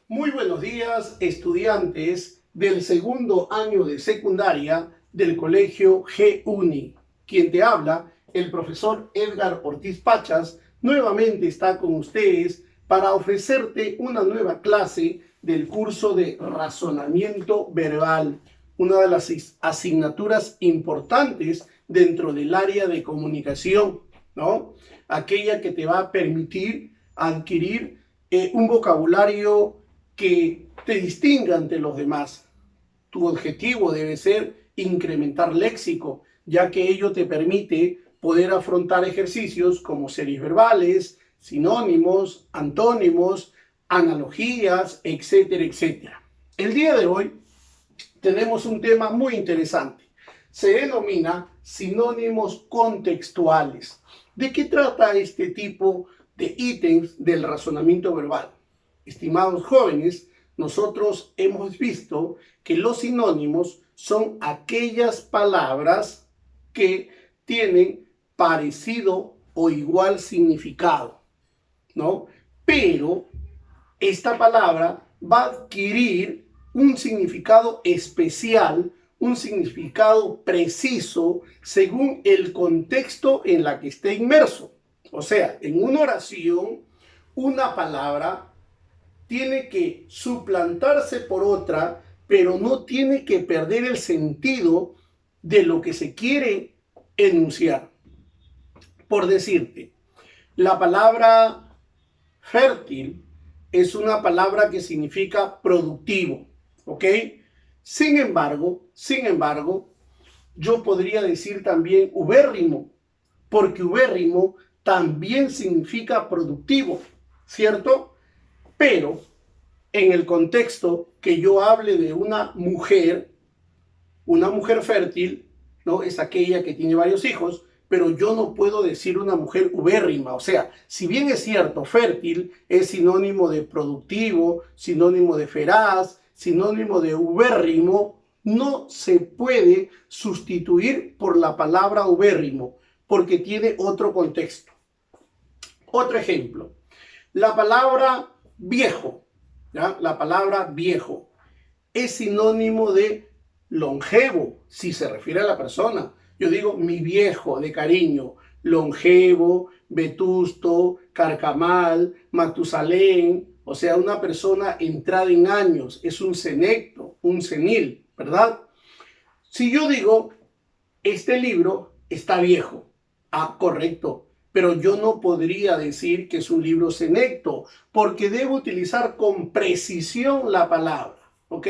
Muy buenos días, estudiantes del segundo año de secundaria del Colegio G-Uni. Quien te habla, el profesor Edgar Ortiz Pachas, nuevamente está con ustedes para ofrecerte una nueva clase del curso de razonamiento verbal, una de las asignaturas importantes dentro del área de comunicación, ¿no? Aquella que te va a permitir adquirir un vocabulario que te distinga ante los demás. Tu objetivo debe ser incrementar léxico, ya que ello te permite poder afrontar ejercicios como series verbales, sinónimos, antónimos, analogías, etcétera, etcétera. El día de hoy tenemos un tema muy interesante. Se denomina sinónimos contextuales. ¿De qué trata este tipo de ítems del razonamiento verbal? Estimados jóvenes, nosotros hemos visto que los sinónimos son aquellas palabras que tienen parecido o igual significado, ¿no? Pero esta palabra va a adquirir un significado especial, un significado preciso según el contexto en la que esté inmerso. O sea, en una oración, una palabra tiene que suplantarse por otra, pero no tiene que perder el sentido de lo que se quiere enunciar. Por decirte, la palabra fértil es una palabra que significa productivo, ¿ok? Sin embargo, yo podría decir también ubérrimo, porque ubérrimo también significa productivo, ¿cierto? Pero en el contexto que yo hable de una mujer fértil, ¿no? Es aquella que tiene varios hijos, pero yo no puedo decir una mujer ubérrima. O sea, si bien es cierto, fértil es sinónimo de productivo, sinónimo de feraz, sinónimo de ubérrimo, no se puede sustituir por la palabra ubérrimo, porque tiene otro contexto. Otro ejemplo, la palabra viejo, ¿ya? La palabra viejo es sinónimo de longevo, si se refiere a la persona. Yo digo mi viejo de cariño, longevo, vetusto, carcamal, Matusalén, o sea, una persona entrada en años, es un senecto, un senil, ¿verdad? Si yo digo, este libro está viejo, correcto, pero yo no podría decir que es un libro senecto, porque debo utilizar con precisión la palabra, ¿ok?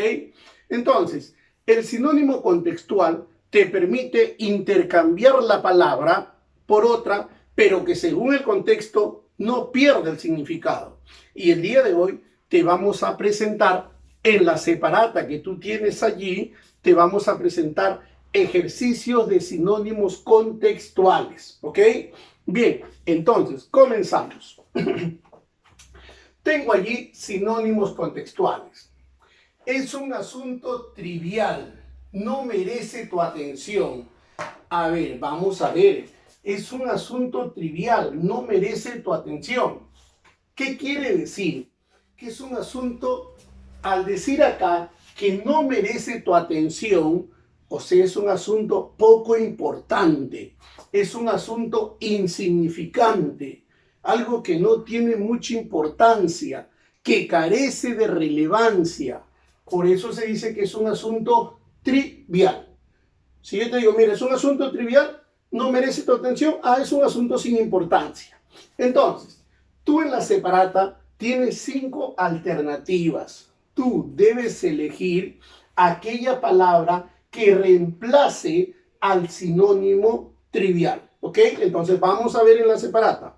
Entonces, el sinónimo contextual te permite intercambiar la palabra por otra, pero que según el contexto no pierde el significado. Y el día de hoy te vamos a presentar en la separata que tú tienes allí, te vamos a presentar ejercicios de sinónimos contextuales, ¿ok? Bien, entonces, comenzamos. Tengo allí sinónimos contextuales. Es un asunto trivial, no merece tu atención. A ver, vamos a ver. Es un asunto trivial, no merece tu atención. ¿Qué quiere decir? Que es un asunto, al decir acá que no merece tu atención, o sea, es un asunto poco importante, es un asunto insignificante, algo que no tiene mucha importancia, que carece de relevancia. Por eso se dice que es un asunto trivial. Si yo te digo, mira, es un asunto trivial, no merece tu atención, es un asunto sin importancia. Entonces, tú en la separata tienes 5 alternativas. Tú debes elegir aquella palabra que reemplace al sinónimo trivial, ¿ok? Entonces vamos a ver en la separata.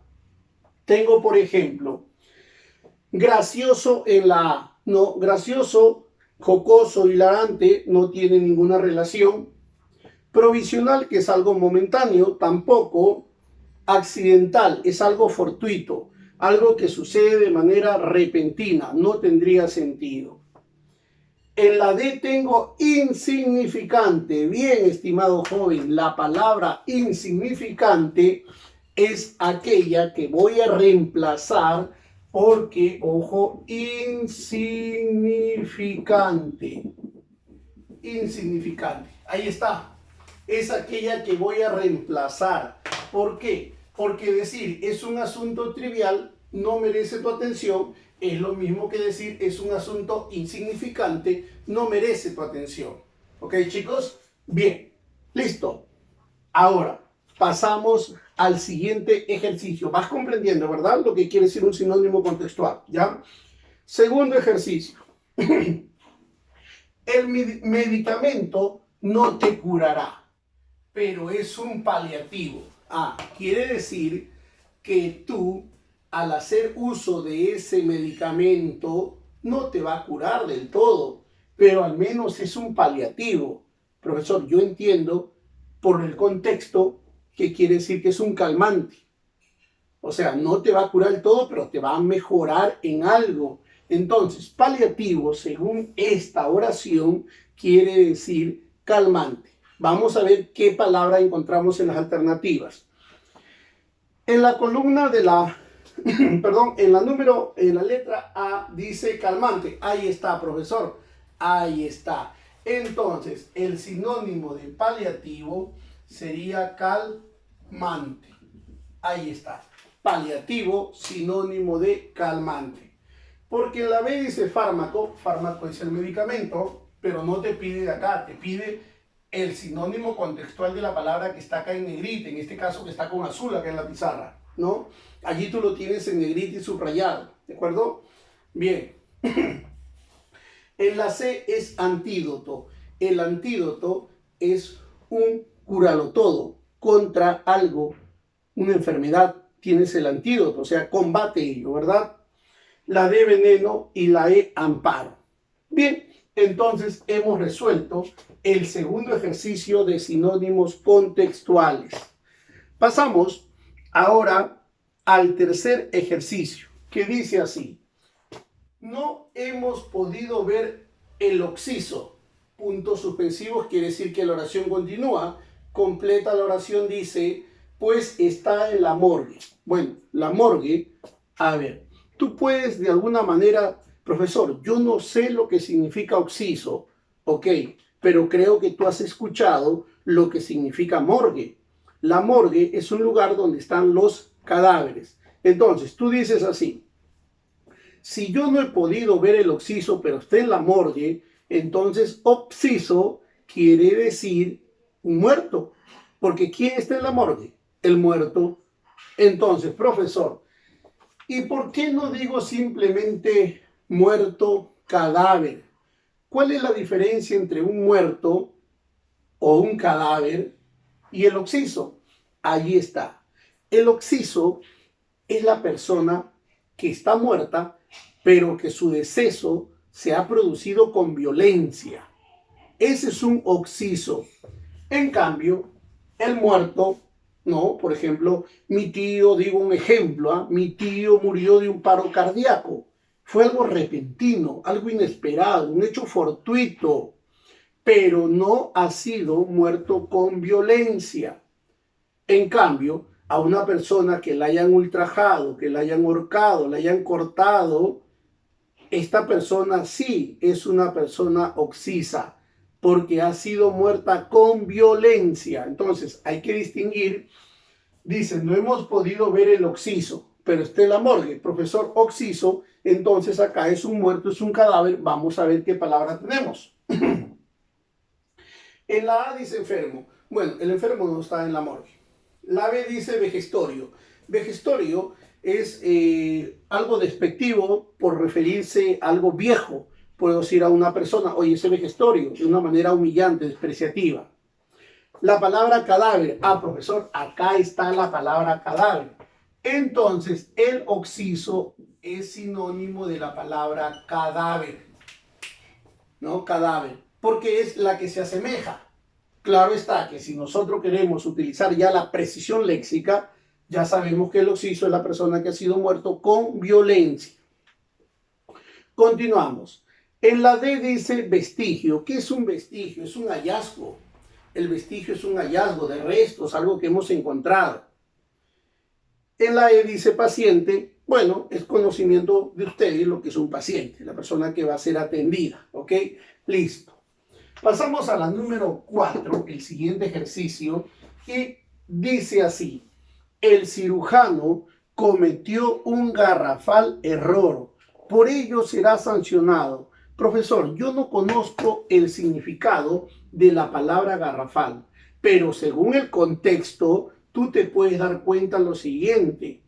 Tengo, por ejemplo, gracioso en la A. No, gracioso, jocoso, hilarante, no tiene ninguna relación. Provisional, que es algo momentáneo, tampoco. Accidental, es algo fortuito, algo que sucede de manera repentina, no tendría sentido. En la D tengo insignificante. Bien, estimado joven, la palabra insignificante es aquella que voy a reemplazar Porque, ojo, insignificante. Insignificante. Ahí está. Es aquella que voy a reemplazar. ¿Por qué? Porque decir es un asunto trivial no merece tu atención. Es lo mismo que decir es un asunto insignificante no merece tu atención. ¿Ok, chicos? Bien. Listo. Ahora, pasamos al siguiente ejercicio. Vas comprendiendo, ¿verdad? Lo que quiere decir un sinónimo contextual, ¿ya? Segundo ejercicio. El medicamento no te curará, pero es un paliativo. Quiere decir que tú, al hacer uso de ese medicamento, no te va a curar del todo, pero al menos es un paliativo. Profesor, yo entiendo por el contexto que quiere decir que es un calmante. O sea, no te va a curar del todo, pero te va a mejorar en algo. Entonces, paliativo, según esta oración, quiere decir calmante. Vamos a ver qué palabra encontramos en las alternativas. En la columna de la, perdón, en la letra A dice calmante. Ahí está, profesor. Ahí está. Entonces, el sinónimo de paliativo sería calmante. Ahí está. Paliativo, sinónimo de calmante. Porque en la B dice fármaco. Fármaco es el medicamento, pero no te pide de acá, te pide el sinónimo contextual de la palabra que está acá en negrita, en este caso que está con azul acá en la pizarra, ¿no? Allí tú lo tienes en negrita y subrayado, ¿de acuerdo? Bien. En la C es antídoto. El antídoto es un cúralo todo contra algo, una enfermedad. Tienes el antídoto, o sea, combate ello, ¿verdad? La D veneno y la E amparo. Bien, entonces hemos resuelto el segundo ejercicio de sinónimos contextuales. Pasamos ahora al tercer ejercicio, que dice así. No hemos podido ver el occiso. Puntos suspensivos quiere decir que la oración continúa. Completa la oración, dice, pues está en la morgue. Bueno, la morgue, a ver, tú puedes de alguna manera, profesor, yo no sé lo que significa occiso, ok, pero creo que tú has escuchado lo que significa morgue. La morgue es un lugar donde están los cadáveres. Entonces, tú dices así, si yo no he podido ver el occiso, pero está en la morgue, entonces occiso quiere decir un muerto. Porque ¿quién está en la morgue? El muerto. Entonces, profesor, ¿y por qué no digo simplemente muerto, cadáver? ¿Cuál es la diferencia entre un muerto o un cadáver y el occiso? Allí está. El occiso es la persona que está muerta, pero que su deceso se ha producido con violencia. Ese es un occiso. En cambio, el muerto, no, por ejemplo, mi tío, digo un ejemplo, mi tío murió de un paro cardíaco. Fue algo repentino, algo inesperado, un hecho fortuito, pero no ha sido muerto con violencia. En cambio, a una persona que la hayan ultrajado, que la hayan ahorcado, la hayan cortado, esta persona sí es una persona occisa, porque ha sido muerta con violencia. Entonces, hay que distinguir. Dicen, no hemos podido ver el occiso, pero está en la morgue. Profesor, occiso, entonces acá es un muerto, es un cadáver. Vamos a ver qué palabra tenemos. En la A dice enfermo. Bueno, el enfermo no está en la morgue. La B dice vejestorio. Vejestorio es algo despectivo por referirse a algo viejo. Puedo decir a una persona, oye, ese vejestorio, de una manera humillante, despreciativa. La palabra cadáver. Profesor, acá está la palabra cadáver. Entonces, el occiso es sinónimo de la palabra cadáver. ¿No? Cadáver. Porque es la que se asemeja. Claro está que si nosotros queremos utilizar ya la precisión léxica, ya sabemos que el occiso es la persona que ha sido muerto con violencia. Continuamos. En la D dice vestigio. ¿Qué es un vestigio? Es un hallazgo. El vestigio es un hallazgo de restos, algo que hemos encontrado. En la E dice paciente. Bueno, es conocimiento de ustedes lo que es un paciente, la persona que va a ser atendida, ¿ok? Listo. Pasamos a la número 4, el siguiente ejercicio, y dice así: el cirujano cometió un garrafal error, por ello será sancionado. Profesor, yo no conozco el significado de la palabra garrafal, pero según el contexto, tú te puedes dar cuenta lo siguiente.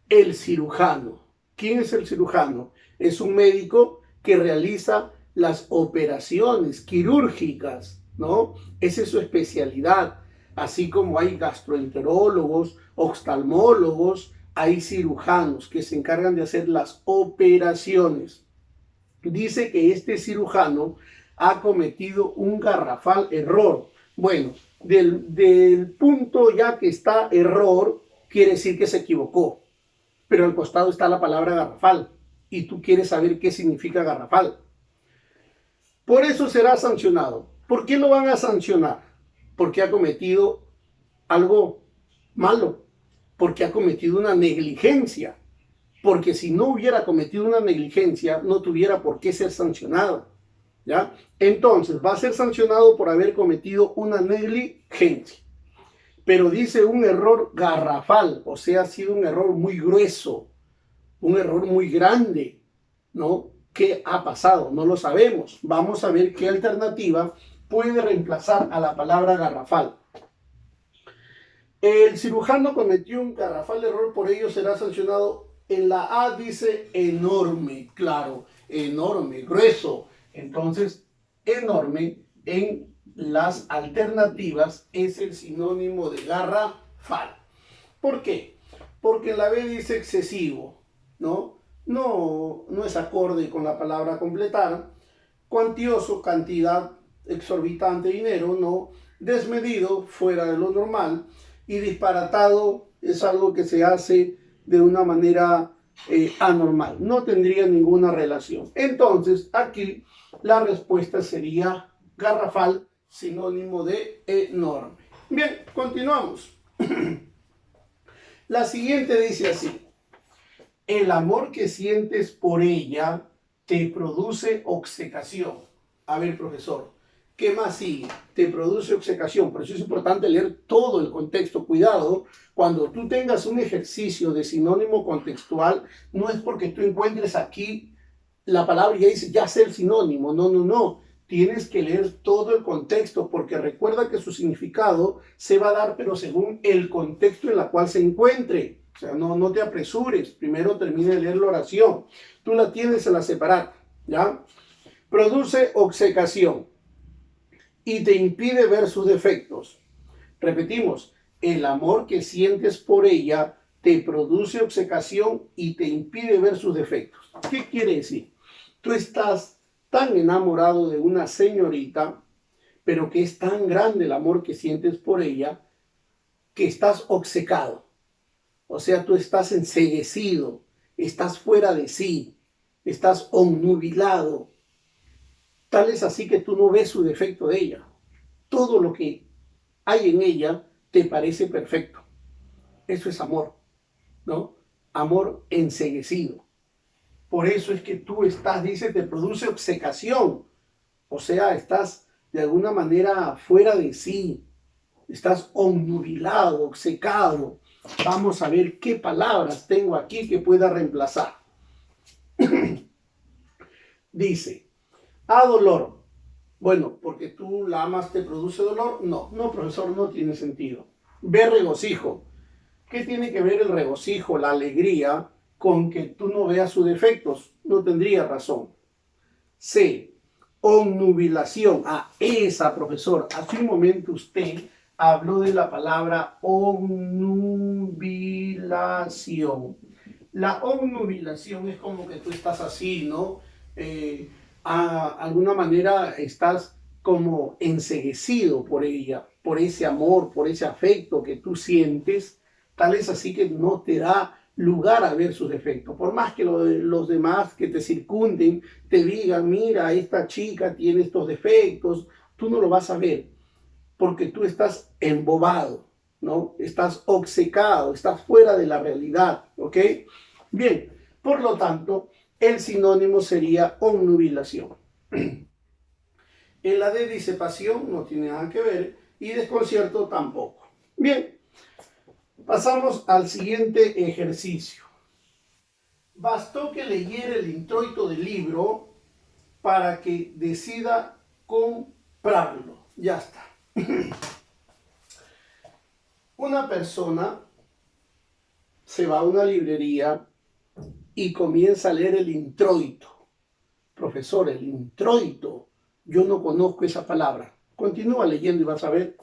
El cirujano. ¿Quién es el cirujano? Es un médico que realiza las operaciones quirúrgicas, ¿no? Esa es su especialidad. Así como hay gastroenterólogos, oftalmólogos, hay cirujanos que se encargan de hacer las operaciones. Dice que este cirujano ha cometido un garrafal error. Bueno, del punto ya que está error, quiere decir que se equivocó, pero al costado está la palabra garrafal y tú quieres saber qué significa garrafal. Por eso será sancionado. ¿Por qué lo van a sancionar? Porque ha cometido algo malo, porque ha cometido una negligencia, porque si no hubiera cometido una negligencia no tuviera por qué ser sancionado, ¿ya? Entonces va a ser sancionado por haber cometido una negligencia. Pero dice un error garrafal, o sea, ha sido un error muy grueso, un error muy grande, ¿no? ¿Qué ha pasado? No lo sabemos. Vamos a ver qué alternativa puede reemplazar a la palabra garrafal. El cirujano cometió un garrafal error, por ello será sancionado. En la A dice enorme, claro, enorme, grueso. Entonces, enorme en las alternativas es el sinónimo de garrafal. ¿Por qué? Porque en la B dice excesivo, ¿no? No es acorde con la palabra completar. Cuantioso, cantidad exorbitante de dinero, ¿no? Desmedido, fuera de lo normal. Y disparatado es algo que se hace de una manera anormal. No tendría ninguna relación. Entonces, aquí la respuesta sería garrafal, sinónimo de enorme. Bien, continuamos. La siguiente dice así: el amor que sientes por ella te produce obcecación. A ver, profesor, ¿qué más sigue? Te produce obcecación. Por eso es importante leer todo el contexto. Cuidado, cuando tú tengas un ejercicio de sinónimo contextual, no es porque tú encuentres aquí la palabra y ya dices, ya sé el sinónimo. No, no, no. Tienes que leer todo el contexto, porque recuerda que su significado se va a dar, pero según el contexto en el cual se encuentre. O sea, no te apresures. Primero termina de leer la oración. Tú la tienes en la separata, ¿ya? Produce obcecación y te impide ver sus defectos. Repetimos, el amor que sientes por ella te produce obcecación y te impide ver sus defectos. ¿Qué quiere decir? Tú estás tan enamorado de una señorita, pero que es tan grande el amor que sientes por ella, que estás obcecado. O sea, tú estás enceguecido, estás fuera de sí, estás obnubilado. Tal es así que tú no ves su defecto de ella. Todo lo que hay en ella te parece perfecto. Eso es amor, ¿no? Amor enceguecido. Por eso es que tú estás, dice, te produce obcecación. O sea, estás de alguna manera fuera de sí. Estás obnubilado, obcecado. Vamos a ver qué palabras tengo aquí que pueda reemplazar. Dice, a dolor. Bueno, porque tú la amas, ¿te produce dolor? No, profesor, no tiene sentido. B, regocijo. ¿Qué tiene que ver el regocijo, la alegría, con que tú no veas sus defectos? No tendría razón. C, obnubilación. Ah, esa, profesor. Hace un momento usted habló de la palabra obnubilación. La obnubilación es como que tú estás así, ¿no? Alguna manera estás como enceguecido por ella, por ese amor, por ese afecto que tú sientes. Tal es así que no te da lugar a ver sus defectos. Por más que los demás que te circunden te digan, mira, esta chica tiene estos defectos, tú no lo vas a ver porque tú estás embobado, ¿no? Estás obcecado, estás fuera de la realidad, ¿ok? Bien, por lo tanto, el sinónimo sería obnubilación. En la de disipación no tiene nada que ver y desconcierto tampoco. Bien, pasamos al siguiente ejercicio. Bastó que leyera el introito del libro para que decida comprarlo. Ya está. Una persona se va a una librería y comienza a leer el introito. Profesor, el introito, yo no conozco esa palabra. Continúa leyendo y vas a ver.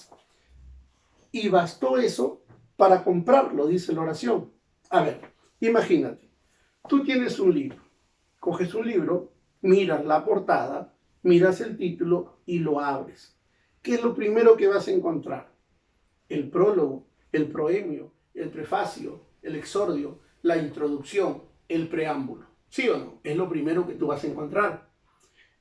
Y bastó eso para comprarlo, dice la oración. A ver, imagínate, tú tienes un libro, coges un libro, miras la portada, miras el título y lo abres. ¿Qué es lo primero que vas a encontrar? El prólogo, el proemio, el prefacio, el exordio, la introducción, el preámbulo. ¿Sí o no? Es lo primero que tú vas a encontrar.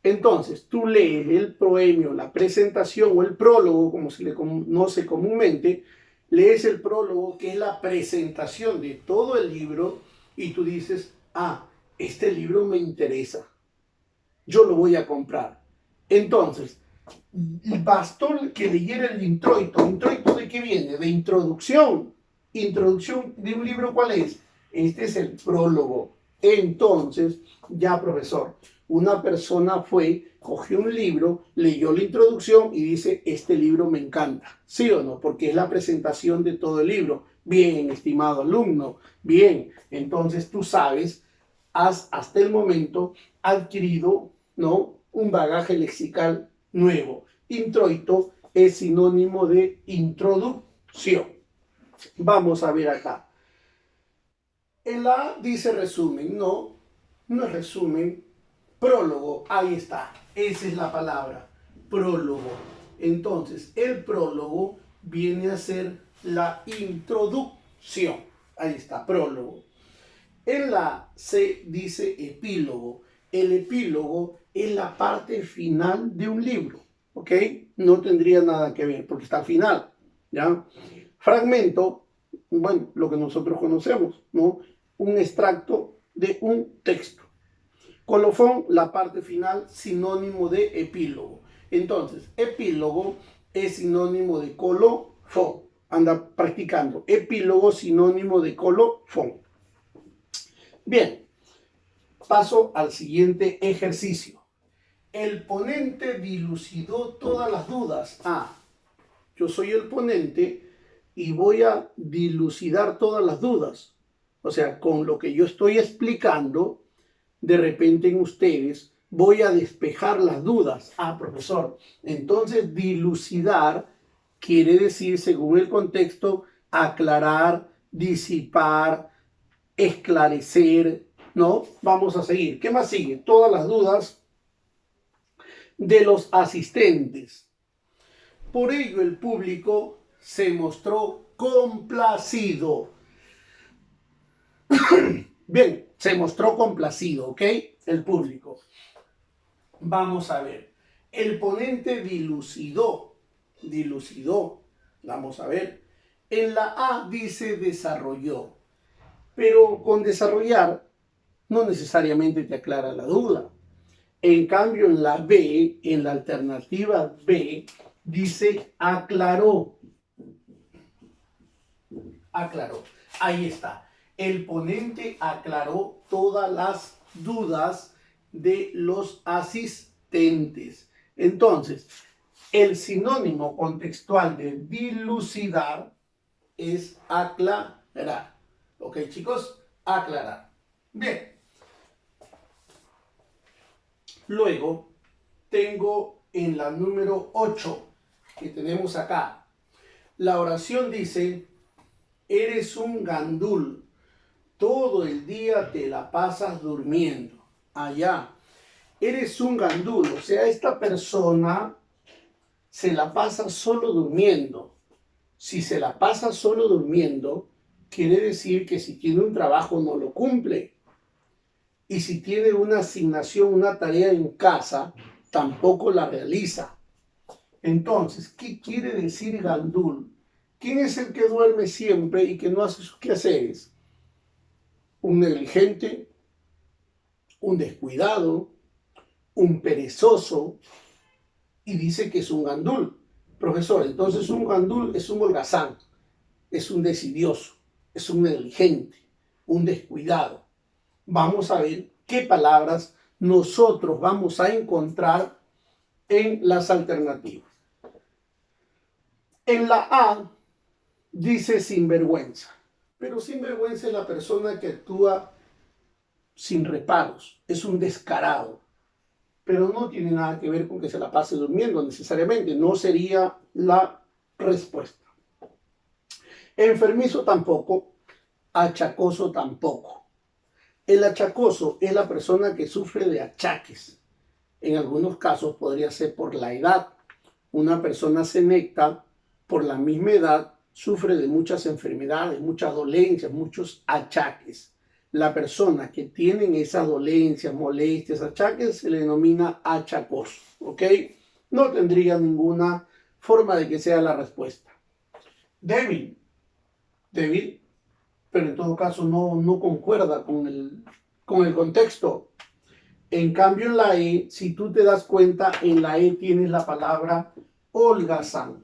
Entonces, tú lees el proemio, la presentación o el prólogo, como se le conoce comúnmente, lees el prólogo, que es la presentación de todo el libro, y tú dices, ah, este libro me interesa, yo lo voy a comprar. Entonces, bastó que leyera el introito. ¿Introito de qué viene? De introducción. ¿Introducción de un libro cuál es? Este es el prólogo. Entonces, ya profesor, una persona fue, cogió un libro, leyó la introducción y dice, este libro me encanta. ¿Sí o no? Porque es la presentación de todo el libro. Bien, estimado alumno. Bien, entonces tú sabes, has hasta el momento adquirido, ¿no?, un bagaje lexical nuevo. Introito es sinónimo de introducción. Vamos a ver acá. El A dice resumen. No, no es resumen. Prólogo. Ahí está. Esa es la palabra. Prólogo. Entonces, el prólogo viene a ser la introducción. Ahí está, prólogo. En la C dice epílogo. El epílogo es la parte final de un libro, ¿ok? No tendría nada que ver porque está al final, ¿ya? Fragmento, bueno, lo que nosotros conocemos, ¿no? Un extracto de un texto. Colofón, la parte final, sinónimo de epílogo. Entonces, epílogo es sinónimo de colofón. Anda practicando. Epílogo, sinónimo de colofón. Bien, paso al siguiente ejercicio. El ponente dilucidó todas las dudas. Ah, yo soy el ponente y voy a dilucidar todas las dudas. O sea, con lo que yo estoy explicando, de repente en ustedes voy a despejar las dudas. Ah, profesor, entonces dilucidar quiere decir, según el contexto, aclarar, disipar, esclarecer, ¿no? Vamos a seguir. ¿Qué más sigue? Todas las dudas de los asistentes. Por ello el público se mostró complacido. Bien, se mostró complacido, ¿ok? El público. Vamos a ver. El ponente dilucidó. Dilucidó. Vamos a ver. En la A dice desarrolló. Pero con desarrollar no necesariamente te aclara la duda. En cambio, en la B, en la alternativa B, dice aclaró. Aclaró. Ahí está. El ponente aclaró todas las dudas de los asistentes. Entonces, el sinónimo contextual de dilucidar es aclarar. ¿Ok, chicos? Aclarar. Bien. Luego, tengo en la número 8, que tenemos acá, la oración dice, eres un gandul, todo el día te la pasas durmiendo. Allá, eres un gandul, o sea, esta persona se la pasa solo durmiendo. Si se la pasa solo durmiendo, quiere decir que si tiene un trabajo no lo cumple. Y si tiene una asignación, una tarea en casa, tampoco la realiza. Entonces, ¿qué quiere decir gandul? ¿Quién es el que duerme siempre y que no hace sus quehaceres? un negligente, un descuidado, un perezoso, y dice que es un gandul. Profesor, entonces un gandul es un holgazán, es un desidioso, es un negligente, un descuidado. Vamos a ver qué palabras nosotros vamos a encontrar en las alternativas. En la A dice sinvergüenza, pero sinvergüenza es la persona que actúa sin reparos, es un descarado, pero no tiene nada que ver con que se la pase durmiendo necesariamente, no sería la respuesta. Enfermizo tampoco, achacoso tampoco. El achacoso es la persona que sufre de achaques. En algunos casos podría ser por la edad. Una persona senecta, por la misma edad, sufre de muchas enfermedades, muchas dolencias, muchos achaques. La persona que tiene esas dolencias, molestias, achaques, se le denomina achacoso, ¿ok? No tendría ninguna forma de que sea la respuesta. Débil, pero en todo caso no concuerda con el contexto. En cambio, en la E, si tú te das cuenta, en la E tienes la palabra holgazán.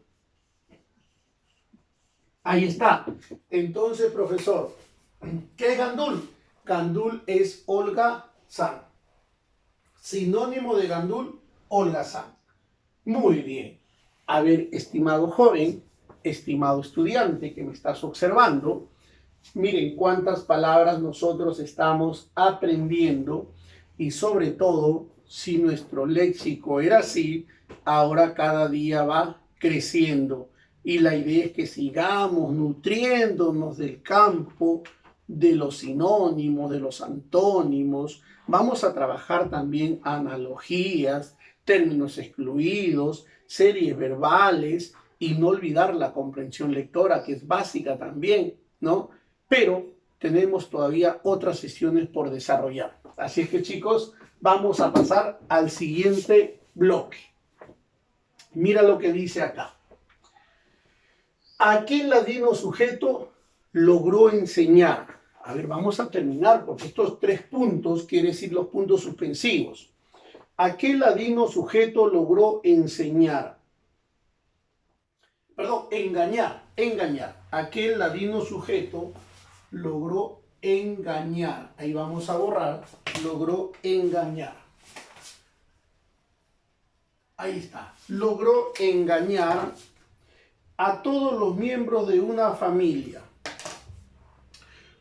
Ahí está. Entonces, profesor, ¿qué es gandul? Gandul es holgazán. Sinónimo de gandul, holgazán. Muy bien. A ver, estimado joven, estimado estudiante que me estás observando, miren cuántas palabras nosotros estamos aprendiendo y sobre todo, si nuestro léxico era así, ahora cada día va creciendo. Y la idea es que sigamos nutriéndonos del campo, de los sinónimos, de los antónimos. Vamos a trabajar también analogías, términos excluidos, series verbales y no olvidar la comprensión lectora, que es básica también, ¿no? Pero tenemos todavía otras sesiones por desarrollar. Así es que, chicos, vamos a pasar al siguiente bloque. Mira lo que dice acá. Aquel ladino sujeto logró enseñar. A ver, vamos a terminar porque estos 3 puntos quieren decir los puntos suspensivos. Aquel ladino sujeto logró enseñar. Perdón, engañar. Aquel ladino sujeto logró engañar. Ahí vamos a borrar. Logró engañar. Ahí está. Logró engañar a todos los miembros de una familia.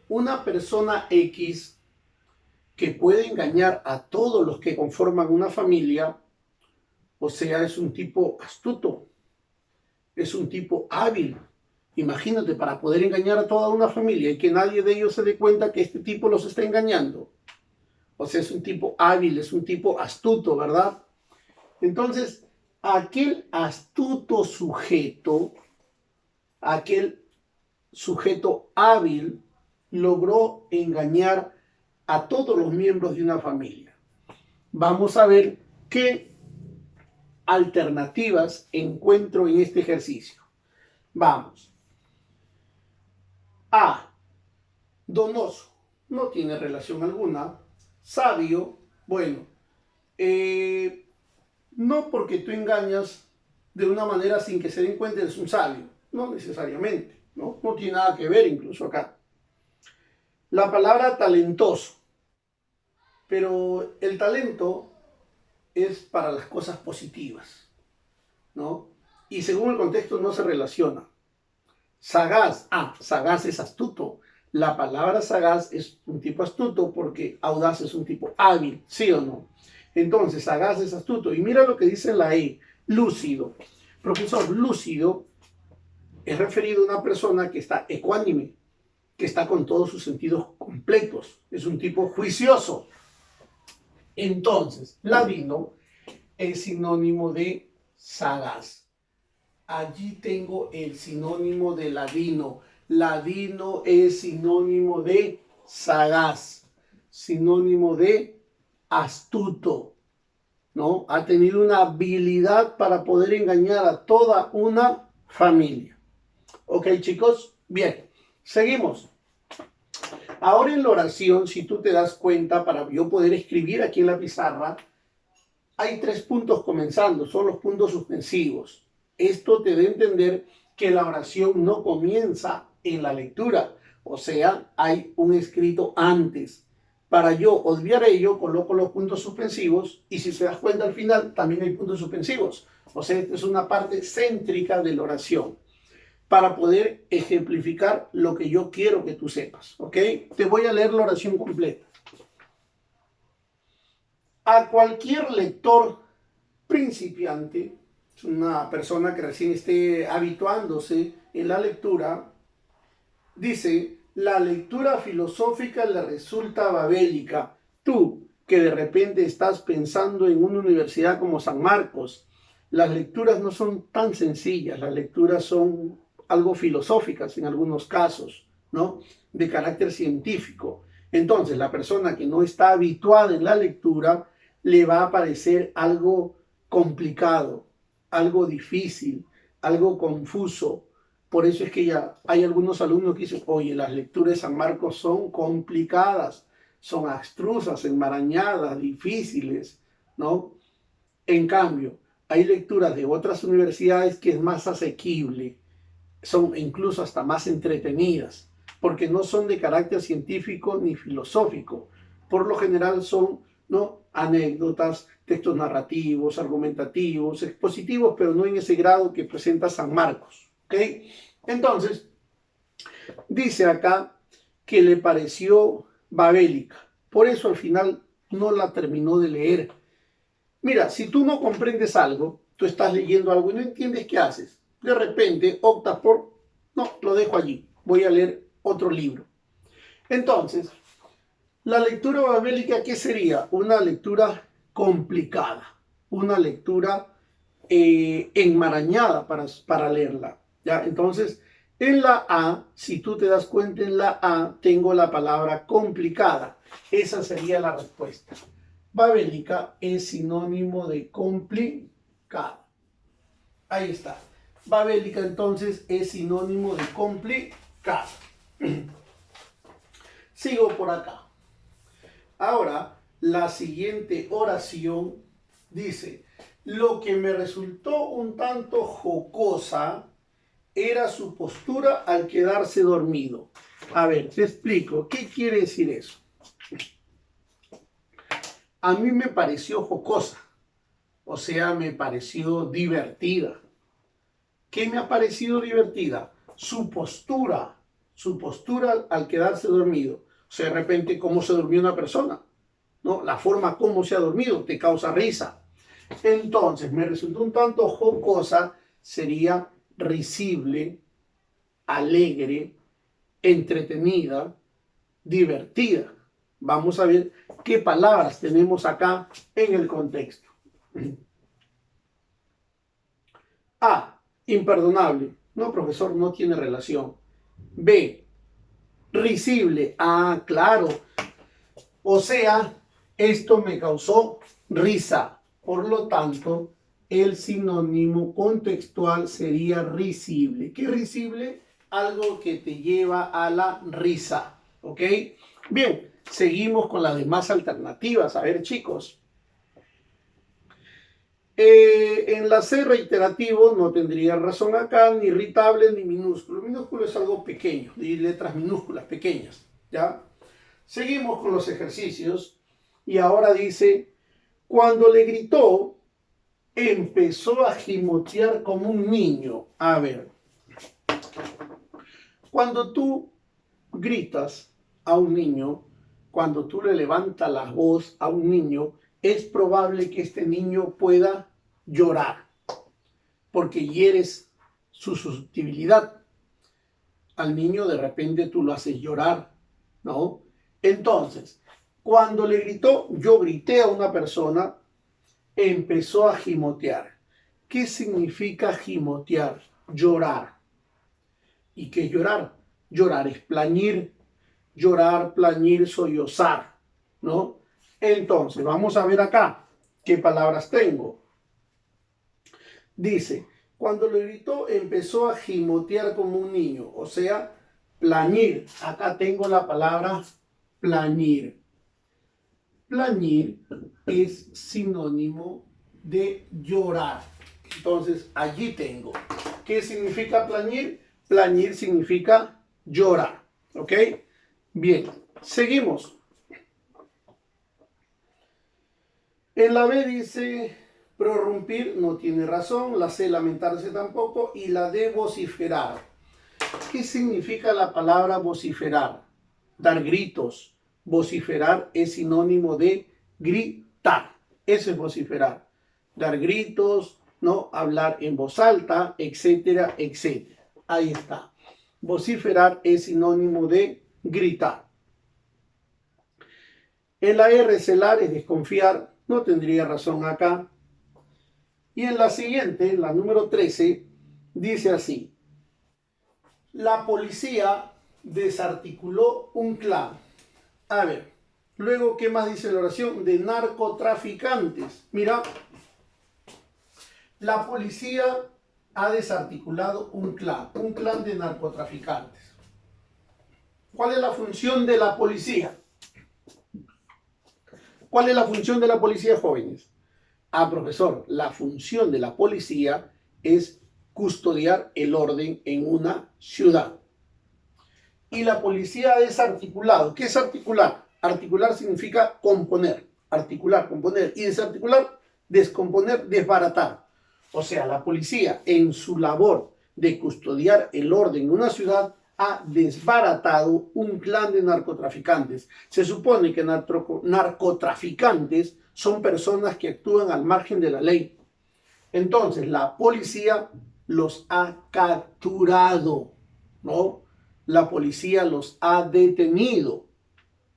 Una persona X que puede engañar a todos los que conforman una familia, o sea, es un tipo astuto, es un tipo hábil. Imagínate, para poder engañar a toda una familia y que nadie de ellos se dé cuenta que este tipo los está engañando. O sea, es un tipo hábil, es un tipo astuto, ¿verdad? Entonces, aquel astuto sujeto, aquel sujeto hábil, logró engañar a todos los miembros de una familia. Vamos a ver qué alternativas encuentro en este ejercicio. Vamos. A. Donoso. No tiene relación alguna. Sabio. Bueno. No porque tú engañas de una manera sin que se den cuenta eres un sabio. No necesariamente. No tiene nada que ver incluso acá. La palabra talentoso. Pero el talento es para las cosas positivas, ¿no? Y según el contexto no se relaciona. Sagaz. Sagaz es astuto. La palabra sagaz es un tipo astuto porque audaz es un tipo hábil, ¿sí o no? Entonces, sagaz es astuto. Y mira lo que dice la E, lúcido. Profesor, lúcido es referido a una persona que está ecuánime, que está con todos sus sentidos completos. Es un tipo juicioso. Entonces, ladino es sinónimo de sagaz. Allí tengo el sinónimo de ladino. Ladino es sinónimo de sagaz, sinónimo de astuto, ¿no? Ha tenido una habilidad para poder engañar a toda una familia. ¿Ok, chicos? Bien, seguimos. Ahora en la oración, si tú te das cuenta, para yo poder escribir aquí en la pizarra, hay 3 puntos comenzando, son los puntos suspensivos. Esto te da a entender que la oración no comienza en la lectura, o sea, hay un escrito antes. Para yo obviar ello, coloco los puntos suspensivos y si te das cuenta al final también hay puntos suspensivos. O sea, esta es una parte céntrica de la oración para poder ejemplificar lo que yo quiero que tú sepas. ¿Ok? Te voy a leer la oración completa. A cualquier lector principiante, una persona que recién esté habituándose en la lectura, dice, la lectura filosófica le resulta babélica. Tú, que de repente estás pensando en una universidad como San Marcos, las lecturas no son tan sencillas, las lecturas son algo filosóficas en algunos casos, ¿no? De carácter científico. Entonces, la persona que no está habituada en la lectura le va a parecer algo complicado, algo difícil, algo confuso. Por eso es que ya hay algunos alumnos que dicen, oye, las lecturas de San Marcos son complicadas, son abstrusas, enmarañadas, difíciles, ¿no? En cambio, hay lecturas de otras universidades que es más asequible, son incluso hasta más entretenidas, porque no son de carácter científico ni filosófico. Por lo general son, ¿no?, anécdotas, textos narrativos, argumentativos, expositivos, pero no en ese grado que presenta San Marcos. ¿Ok? Entonces, dice acá que le pareció babélica. Por eso al final no la terminó de leer. Mira, si tú no comprendes algo, tú estás leyendo algo y no entiendes qué haces. De repente optas por, no, lo dejo allí, voy a leer otro libro. Entonces, la lectura babélica, ¿qué sería? Una lectura complicada, una lectura enmarañada para leerla. ¿Ya? Entonces, en la A, si tú te das cuenta, en la A tengo la palabra complicada. Esa sería la respuesta. Babélica es sinónimo de complicada. Ahí está. Babélica entonces es sinónimo de complicada. Sigo por acá. Ahora, la siguiente oración dice, lo que me resultó un tanto jocosa era su postura al quedarse dormido. A ver, te explico. ¿Qué quiere decir eso? A mí me pareció jocosa, o sea, me pareció divertida. ¿Qué me ha parecido divertida? Su postura al quedarse dormido. O sea, de repente, cómo se durmió una persona, ¿no? La forma como se ha dormido te causa risa. Entonces, me resultó un tanto jocosa, sería risible, alegre, entretenida, divertida. Vamos a ver qué palabras tenemos acá en el contexto. A, imperdonable. No, profesor, no tiene relación. B, risible. Ah, claro. O sea, esto me causó risa. Por lo tanto, el sinónimo contextual sería risible. ¿Qué es risible? Algo que te lleva a la risa. ¿Ok? Bien, seguimos con las demás alternativas. A ver, chicos. En la C, reiterativo, no tendría razón acá, ni irritable, ni minúsculo. Minúsculo es algo pequeño, de letras minúsculas, pequeñas. ¿Ya? Seguimos con los ejercicios. Y ahora dice, cuando le gritó, empezó a gimotear como un niño. A ver, cuando tú gritas a un niño, cuando tú le levantas la voz a un niño, es probable que este niño pueda llorar, porque hieres su susceptibilidad. Al niño de repente tú lo haces llorar, ¿no? Entonces, cuando le gritó, yo grité a una persona, empezó a gimotear. ¿Qué significa gimotear? Llorar. ¿Y qué es llorar? Llorar es plañir, llorar, plañir, sollozar, ¿no? Entonces, vamos a ver acá qué palabras tengo. Dice, cuando le gritó empezó a gimotear como un niño, o sea, plañir. Acá tengo la palabra plañir. Plañir es sinónimo de llorar. Entonces, allí tengo. ¿Qué significa plañir? Plañir significa llorar. ¿Ok? Bien, seguimos. En la B dice prorrumpir, no tiene razón. La C, lamentarse tampoco. Y la D, vociferar. ¿Qué significa la palabra vociferar? Dar gritos. Vociferar es sinónimo de gritar. Eso es vociferar. Dar gritos, ¿no? Hablar en voz alta, etcétera, etcétera. Ahí está. Vociferar es sinónimo de gritar. En la R, celar es desconfiar. No tendría razón acá. Y en la siguiente, la número 13, dice así. La policía desarticuló un clan. A ver, luego, ¿qué más dice la oración? De narcotraficantes. Mira, la policía ha desarticulado un clan de narcotraficantes. ¿Cuál es la función de la policía? ¿Cuál es la función de la policía, jóvenes? Ah, profesor, la función de la policía es custodiar el orden en una ciudad. Y la policía ha desarticulado. ¿Qué es articular? Articular significa componer. Articular, componer. Y desarticular, descomponer, desbaratar. O sea, la policía en su labor de custodiar el orden en una ciudad ha desbaratado un clan de narcotraficantes. Se supone que narcotraficantes son personas que actúan al margen de la ley. Entonces, la policía los ha capturado, ¿no? La policía los ha detenido.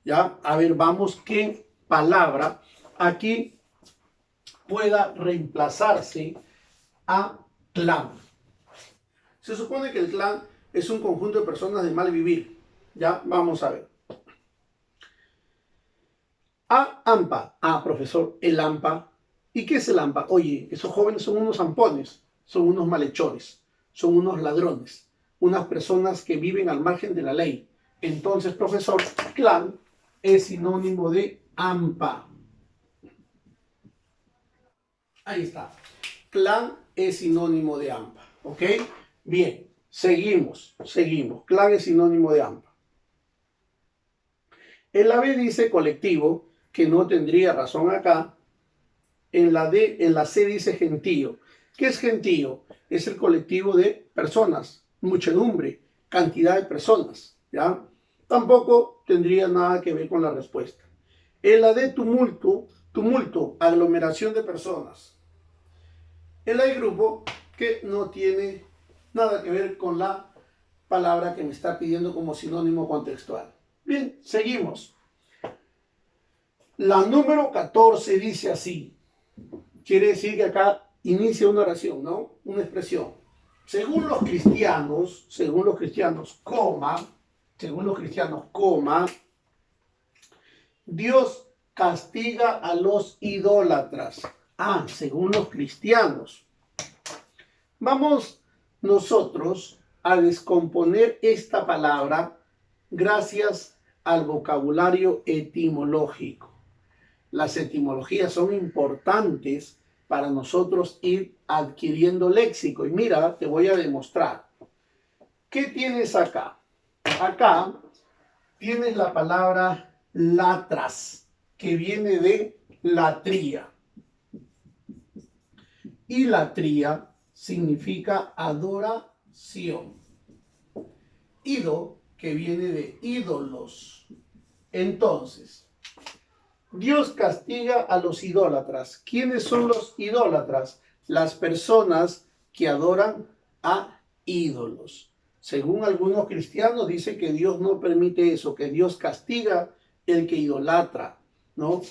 ¿Ya? A ver, vamos qué palabra aquí pueda reemplazarse a clan. Se supone que el clan es un conjunto de personas de mal vivir. Ya, vamos a ver. AMPA. Ah, profesor, el AMPA. ¿Y qué es el AMPA? Oye, esos jóvenes son unos zampones, son unos malhechores, son unos ladrones, unas personas que viven al margen de la ley. Entonces, profesor, clan es sinónimo de AMPA. Ahí está. Clan es sinónimo de AMPA. ¿Ok? Bien, seguimos. Clan es sinónimo de AMPA. En la B dice colectivo, que no tendría razón acá. En la C dice gentío. ¿Qué es gentío? Es el colectivo de personas, muchedumbre, cantidad de personas. ¿Ya? Tampoco tendría nada que ver con la respuesta. En la D, tumulto, aglomeración de personas. En la de grupo, que no tiene nada que ver con la palabra que me está pidiendo como sinónimo contextual. Bien, seguimos. La número 14 dice así. Quiere decir que acá inicia una oración, ¿no? Una expresión. Según los cristianos, coma, Dios castiga a los idólatras. Ah, según los cristianos. Vamos nosotros a descomponer esta palabra gracias al vocabulario etimológico. Las etimologías son importantes para nosotros ir adquiriendo léxico. Y mira, te voy a demostrar. ¿Qué tienes acá? Acá tienes la palabra latras, que viene de latría. Y latría significa adoración. Ido, que viene de ídolos. Entonces, Dios castiga a los idólatras. ¿Quiénes son los idólatras? Las personas que adoran a ídolos. Según algunos cristianos, dice que Dios no permite eso, que Dios castiga el que idolatra, ¿no?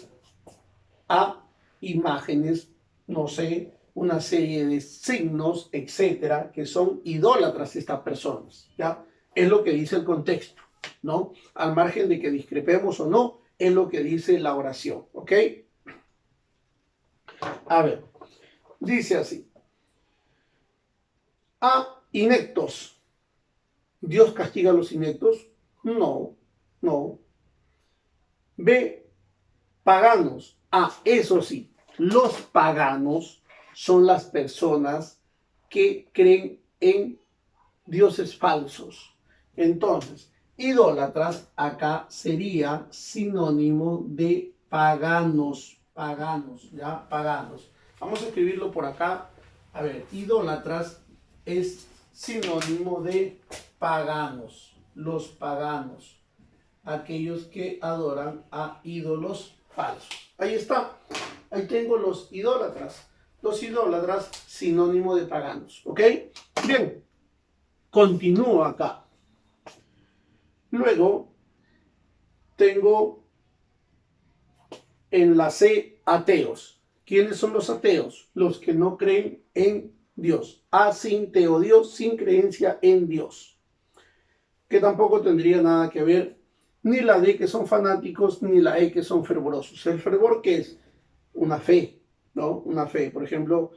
A imágenes, no sé, una serie de signos, etcétera, que son idólatras estas personas, ¿ya? Es lo que dice el contexto, ¿no? Al margen de que discrepemos o no, es lo que dice la oración, ¿ok? A ver, dice así. A inectos. ¿Dios castiga a los ineptos? No, no. B, paganos. Eso sí, los paganos son las personas que creen en dioses falsos. Entonces, idólatras acá sería sinónimo de paganos, paganos, ¿ya? Paganos. Vamos a escribirlo por acá. A ver, idólatras es sinónimo de paganos, los paganos, aquellos que adoran a ídolos falsos. Ahí está, ahí tengo los idólatras. Los idólatras, sinónimo de paganos, ¿ok? Bien, continúo acá. Luego, tengo en la C, ateos. ¿Quiénes son los ateos? Los que no creen en Dios. Sin teo Dios, sin creencia en Dios. Que tampoco tendría nada que ver ni la D, que son fanáticos, ni la E, que son fervorosos. El fervor, ¿qué es? Una fe, ¿no? Una fe. Por ejemplo,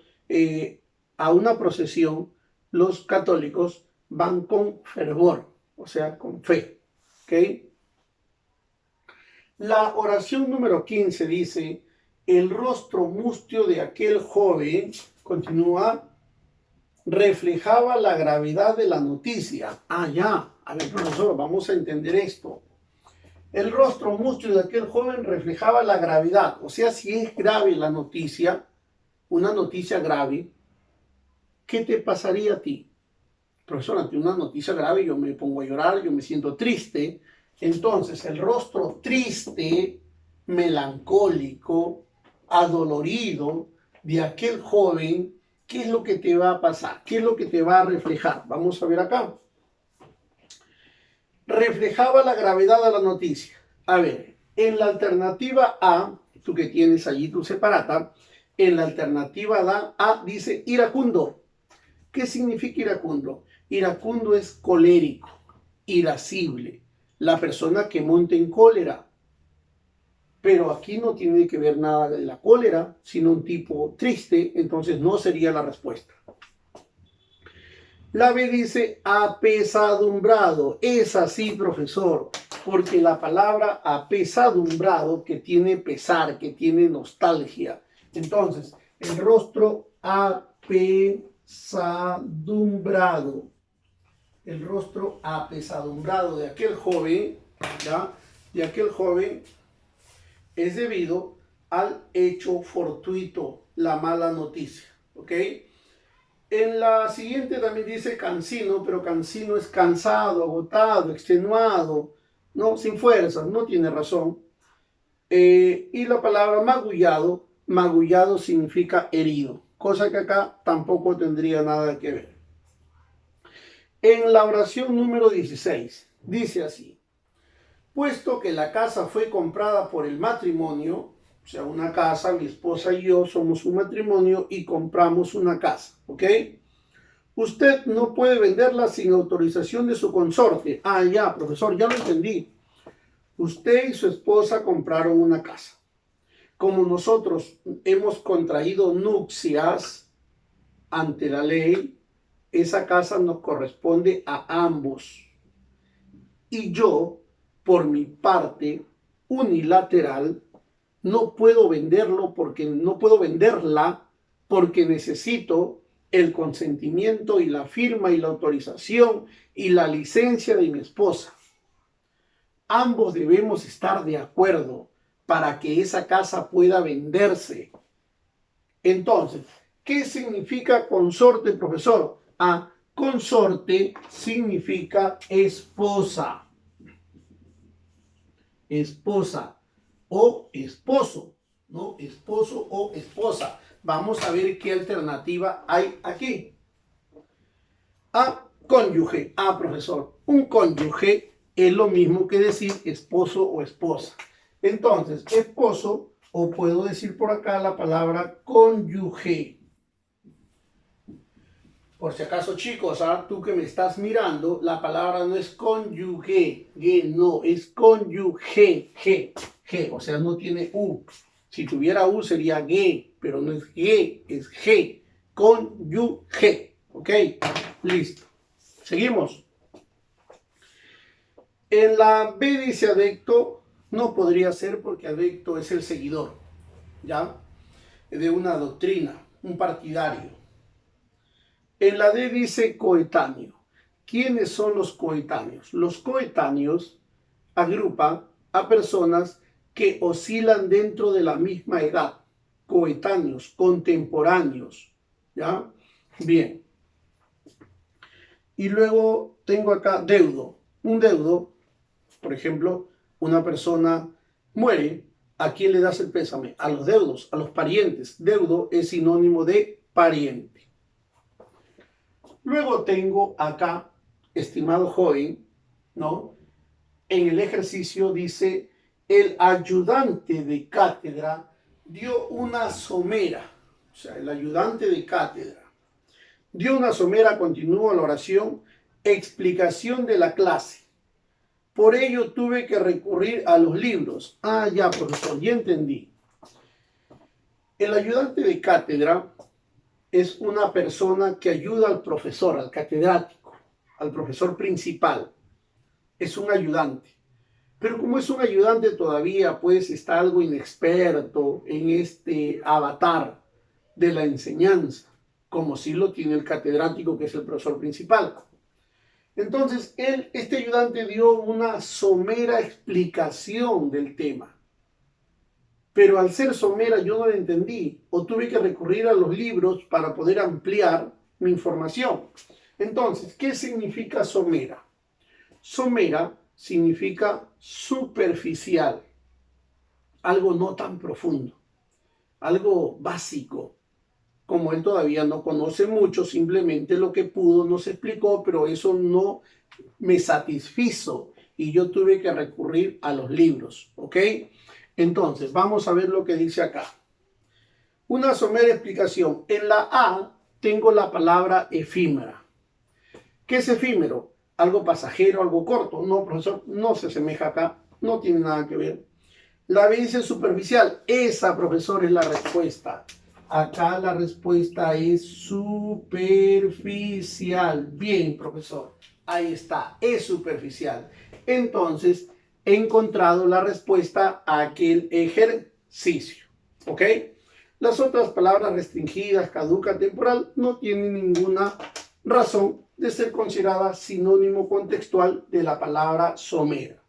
a una procesión, los católicos van con fervor, o sea, con fe. ¿Ok? La oración número 15 dice, el rostro mustio de aquel joven, continúa, reflejaba la gravedad de la noticia. Ya, a ver, profesor, vamos a entender esto. El rostro mustio de aquel joven reflejaba la gravedad. O sea, si es grave la noticia, una noticia grave, ¿qué te pasaría a ti? Profesor, ante una noticia grave yo me pongo a llorar, yo me siento triste. Entonces, el rostro triste, melancólico, adolorido de aquel joven, ¿qué es lo que te va a pasar? ¿Qué es lo que te va a reflejar? Vamos a ver acá. Reflejaba la gravedad de la noticia. A ver, en la alternativa A, tú que tienes allí tu separata, en la alternativa A dice iracundo. ¿Qué significa iracundo? Iracundo es colérico, irascible, la persona que monta en cólera. Pero aquí no tiene que ver nada de la cólera, sino un tipo triste, entonces no sería la respuesta. La B dice apesadumbrado. Es así, profesor, porque la palabra apesadumbrado, que tiene pesar, que tiene nostalgia. Entonces, el rostro apesadumbrado. El rostro apesadumbrado de aquel joven, ¿ya? De aquel joven es debido al hecho fortuito, la mala noticia, ¿ok? En la siguiente también dice cansino, pero cansino es cansado, agotado, extenuado, ¿no? Sin fuerzas, no tiene razón. Y la palabra magullado, magullado significa herido, cosa que acá tampoco tendría nada que ver. En la oración número 16, dice así, puesto que la casa fue comprada por el matrimonio, o sea, una casa, mi esposa y yo somos un matrimonio y compramos una casa, ¿ok? Usted no puede venderla sin autorización de su consorte. Ya, profesor, ya lo entendí. Usted y su esposa compraron una casa. Como nosotros hemos contraído nupcias ante la ley, esa casa nos corresponde a ambos. Y yo, por mi parte unilateral, no puedo venderla porque necesito el consentimiento y la firma y la autorización y la licencia de mi esposa. Ambos debemos estar de acuerdo para que esa casa pueda venderse. Entonces, ¿qué significa consorte, profesor? Consorte significa esposa. Esposa o esposo, ¿no? Esposo o esposa. Vamos a ver qué alternativa hay aquí. Cónyuge. Profesor, un cónyuge es lo mismo que decir esposo o esposa. Entonces, esposo, o puedo decir por acá la palabra cónyuge. Por si acaso, chicos, tú que me estás mirando, la palabra no es cónyuge, no, es cónyuge, G, o sea, no tiene U. Si tuviera U sería G, pero no es G, es G, cónyuge, ¿ok? Listo. Seguimos. En la B dice adecto, no podría ser porque adecto es el seguidor, ¿ya? De una doctrina, un partidario. En la D dice coetáneo. ¿Quiénes son los coetáneos? Los coetáneos agrupan a personas que oscilan dentro de la misma edad. Coetáneos, contemporáneos, ¿ya? Bien. Y luego tengo acá deudo. Un deudo, por ejemplo, una persona muere, ¿a quién le das el pésame? A los deudos, a los parientes. Deudo es sinónimo de pariente. Luego tengo acá, estimado joven, ¿no? En el ejercicio dice, el ayudante de cátedra dio una somera. O sea, el ayudante de cátedra dio una somera, continúa la oración, explicación de la clase. Por ello tuve que recurrir a los libros. Ah, ya, profesor, ya entendí. El ayudante de cátedra es una persona que ayuda al profesor, al catedrático, al profesor principal. Es un ayudante. Pero como es un ayudante todavía, pues está algo inexperto en este avatar de la enseñanza, como si lo tiene el catedrático, que es el profesor principal. Entonces, este ayudante dio una somera explicación del tema. Pero al ser somera yo no la entendí o tuve que recurrir a los libros para poder ampliar mi información. Entonces, ¿qué significa somera? Somera significa superficial, algo no tan profundo, algo básico. Como él todavía no conoce mucho, simplemente lo que pudo nos explicó, pero eso no me satisfizo y yo tuve que recurrir a los libros, ¿ok? Entonces, vamos a ver lo que dice acá. Una somera explicación. En la A tengo la palabra efímera. ¿Qué es efímero? Algo pasajero, algo corto. No, profesor, no se asemeja acá. No tiene nada que ver. La B dice superficial. Esa, profesor, es la respuesta. Acá la respuesta es superficial. Bien, profesor. Ahí está. Es superficial. Entonces, he encontrado la respuesta a aquel ejercicio. ¿Ok? Las otras palabras restringidas, caduca, temporal, no tienen ninguna razón de ser considerada sinónimo contextual de la palabra somera.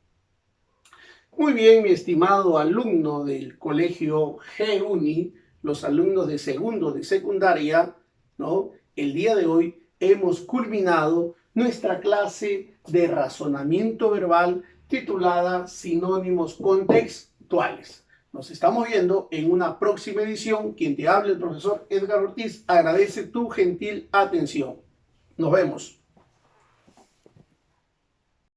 Muy bien, mi estimado alumno del colegio G-Uni, los alumnos de segundo de secundaria, ¿no? El día de hoy hemos culminado nuestra clase de razonamiento verbal titulada Sinónimos contextuales. Nos estamos viendo en una próxima edición. Quien te habla, el profesor Edgar Ortiz, agradece tu gentil atención. Nos vemos.